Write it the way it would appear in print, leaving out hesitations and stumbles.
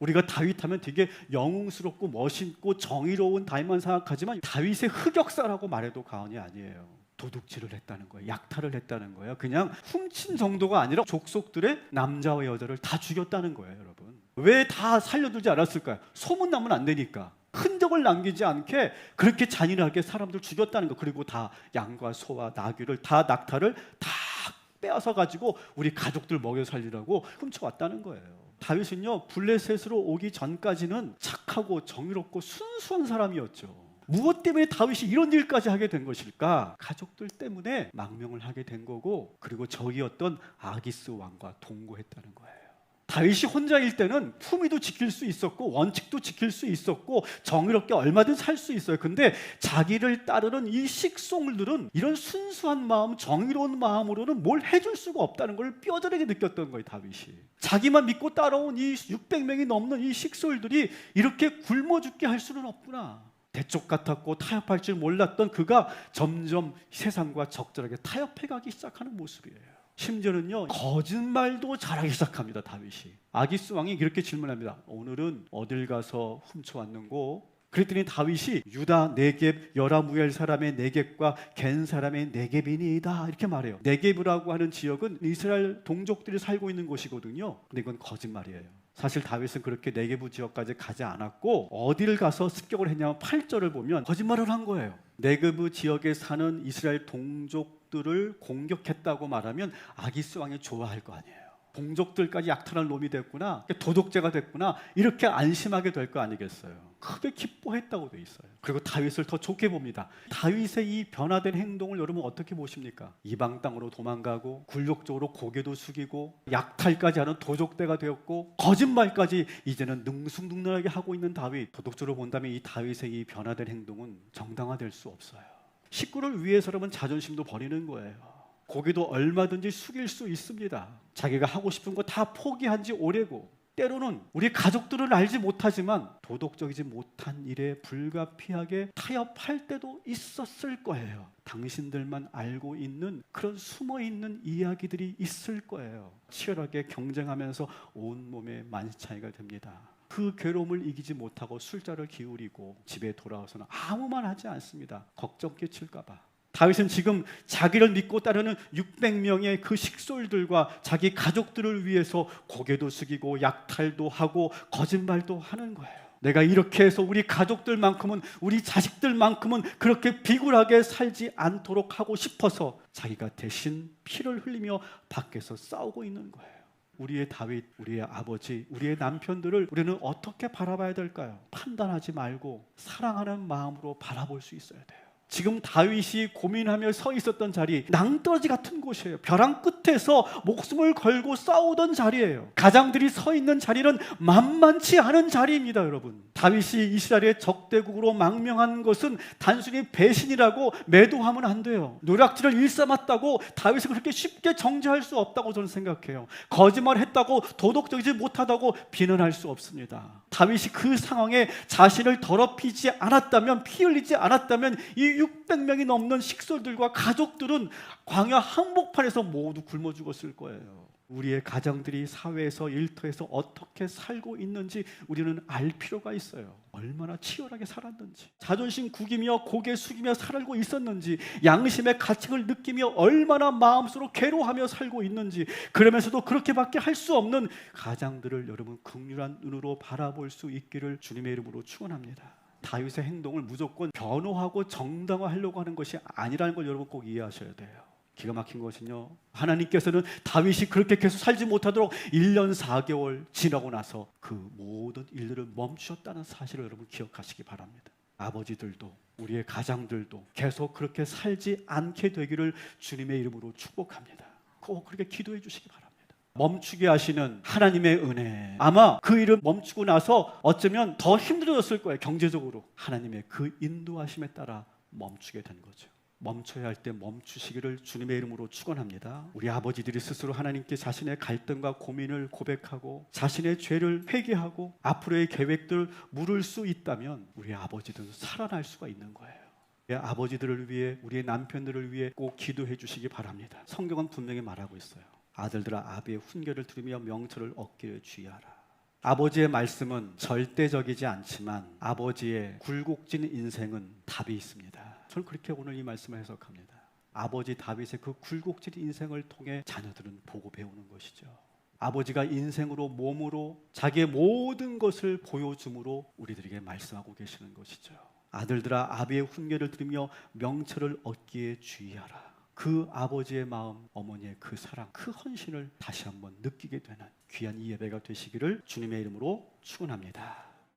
우리가 다윗 하면 되게 영웅스럽고 멋있고 정의로운 다윗만 생각하지만 다윗의 흑역사라고 말해도 과언이 아니에요. 도둑질을 했다는 거예요. 약탈을 했다는 거예요. 그냥 훔친 정도가 아니라 족속들의 남자와 여자를 다 죽였다는 거예요, 여러분. 왜 다 살려두지 않았을까요? 소문나면 안 되니까. 흔적을 남기지 않게 그렇게 잔인하게 사람들 죽였다는 거. 그리고 다 양과 소와 나귀를 다 낙타를 다 빼앗아 가지고 우리 가족들 먹여 살리라고 훔쳐왔다는 거예요. 다윗은요, 블레셋으로 오기 전까지는 착하고 정의롭고 순수한 사람이었죠. 무엇 때문에 다윗이 이런 일까지 하게 된 것일까? 가족들 때문에 망명을 하게 된 거고, 그리고 적이었던 아기스 왕과 동거했다는 거예요. 다윗이 혼자일 때는 품위도 지킬 수 있었고 원칙도 지킬 수 있었고 정의롭게 얼마든 살 수 있어요. 근데 자기를 따르는 이 식송들은 이런 순수한 마음, 정의로운 마음으로는 뭘 해줄 수가 없다는 걸 뼈저리게 느꼈던 거예요, 다윗이. 자기만 믿고 따라온 이 600명이 넘는 이 식솔들이 이렇게 굶어 죽게 할 수는 없구나. 대쪽 같았고 타협할 줄 몰랐던 그가 점점 세상과 적절하게 타협해 가기 시작하는 모습이에요. 심지어는요, 거짓말도 잘하기 시작합니다, 다윗이. 아기스 왕이 이렇게 질문합니다. 오늘은 어딜 가서 훔쳐왔는고? 그랬더니 다윗이 유다 네겝 여라무엘 사람의 네겝과 겐 사람의 네겝이니이다 이렇게 말해요. 네겝이라고 하는 지역은 이스라엘 동족들이 살고 있는 곳이거든요. 근데 이건 거짓말이에요. 사실 다윗은 그렇게 네겝 지역까지 가지 않았고 어디를 가서 습격을 했냐면 8절을 보면 거짓말을 한 거예요. 네겝 지역에 사는 이스라엘 동족들을 공격했다고 말하면 아기스 왕이 좋아할 거 아니에요. 동족들까지 약탈할 놈이 됐구나, 도덕죄가 됐구나, 이렇게 안심하게 될 거 아니겠어요. 크게 기뻐했다고 돼 있어요. 그리고 다윗을 더 좋게 봅니다. 다윗의 이 변화된 행동을 여러분 어떻게 보십니까? 이방 땅으로 도망가고 굴욕적으로 고개도 숙이고 약탈까지 하는 도적대가 되었고 거짓말까지 이제는 능숙능란하게 하고 있는 다윗. 도덕적으로 본다면 이 다윗의 이 변화된 행동은 정당화될 수 없어요. 식구를 위해서라면 자존심도 버리는 거예요. 고개도 얼마든지 숙일 수 있습니다. 자기가 하고 싶은 거 다 포기한 지 오래고, 때로는 우리 가족들은 알지 못하지만 도덕적이지 못한 일에 불가피하게 타협할 때도 있었을 거예요. 당신들만 알고 있는 그런 숨어있는 이야기들이 있을 거예요. 치열하게 경쟁하면서 온몸에 만시창이가 됩니다. 그 괴로움을 이기지 못하고 술자를 기울이고 집에 돌아와서는 아무 말 하지 않습니다. 걱정 끼칠까 봐. 다윗은 지금 자기를 믿고 따르는 600명의 그 식솔들과 자기 가족들을 위해서 고개도 숙이고 약탈도 하고 거짓말도 하는 거예요. 내가 이렇게 해서 우리 가족들만큼은, 우리 자식들만큼은 그렇게 비굴하게 살지 않도록 하고 싶어서 자기가 대신 피를 흘리며 밖에서 싸우고 있는 거예요. 우리의 다윗, 우리의 아버지, 우리의 남편들을 우리는 어떻게 바라봐야 될까요? 판단하지 말고 사랑하는 마음으로 바라볼 수 있어야 돼요. 지금 다윗이 고민하며 서 있었던 자리, 낭떠러지 같은 곳이에요. 벼랑 끝에서 목숨을 걸고 싸우던 자리예요. 가장들이 서 있는 자리는 만만치 않은 자리입니다, 여러분. 다윗이 이스라엘의 적대국으로 망명한 것은 단순히 배신이라고 매도하면 안 돼요. 노략질을 일삼았다고 다윗을 그렇게 쉽게 정죄할 수 없다고 저는 생각해요. 거짓말했다고 도덕적이지 못하다고 비난할 수 없습니다. 다윗이 그 상황에 자신을 더럽히지 않았다면, 피 흘리지 않았다면 이 600명이 넘는 식솔들과 가족들은 광야 한복판에서 모두 굶어 죽었을 거예요. 우리의 가정들이 사회에서, 일터에서 어떻게 살고 있는지 우리는 알 필요가 있어요. 얼마나 치열하게 살았는지, 자존심 구기며 고개 숙이며 살고 있었는지, 양심의 가책을 느끼며 얼마나 마음속으로 괴로워하며 살고 있는지, 그러면서도 그렇게밖에 할 수 없는 가장들을 여러분 긍휼한 눈으로 바라볼 수 있기를 주님의 이름으로 축원합니다. 다윗의 행동을 무조건 변호하고 정당화하려고 하는 것이 아니라는 걸 여러분 꼭 이해하셔야 돼요. 기가 막힌 것은요, 하나님께서는 다윗이 그렇게 계속 살지 못하도록 1년 4개월 지나고 나서 그 모든 일들을 멈추셨다는 사실을 여러분 기억하시기 바랍니다. 아버지들도 우리의 가장들도 계속 그렇게 살지 않게 되기를 주님의 이름으로 축복합니다. 꼭 그렇게 기도해 주시기 바랍니다. 멈추게 하시는 하나님의 은혜, 아마 그 일을 멈추고 나서 어쩌면 더 힘들어졌을 거예요. 경제적으로 하나님의 그 인도하심에 따라 멈추게 된 거죠. 멈춰야 할 때 멈추시기를 주님의 이름으로 축원합니다. 우리 아버지들이 스스로 하나님께 자신의 갈등과 고민을 고백하고 자신의 죄를 회개하고 앞으로의 계획들을 물을 수 있다면 우리 아버지들은 살아날 수가 있는 거예요. 우리 아버지들을 위해, 우리의 남편들을 위해 꼭 기도해 주시기 바랍니다. 성경은 분명히 말하고 있어요. 아들들아 아비의 훈계를 들으며 명철을 얻기를 주의하라. 아버지의 말씀은 절대적이지 않지만 아버지의 굴곡진 인생은 답이 있습니다. 저는 그렇게 오늘 이 말씀을 해석합니다. 아버지 다윗의 그 굴곡진 인생을 통해 자녀들은 보고 배우는 것이죠. 아버지가 인생으로 몸으로 자기의 모든 것을 보여줌으로 우리들에게 말씀하고 계시는 것이죠. 아들들아 아비의 훈계를 들으며 명철을 얻기에 주의하라. 그 아버지의 마음, 어머니의 그 사랑, 그 헌신을 다시 한번 느끼게 되는 귀한 이 예배가 되시기를 주님의 이름으로 축원합니다.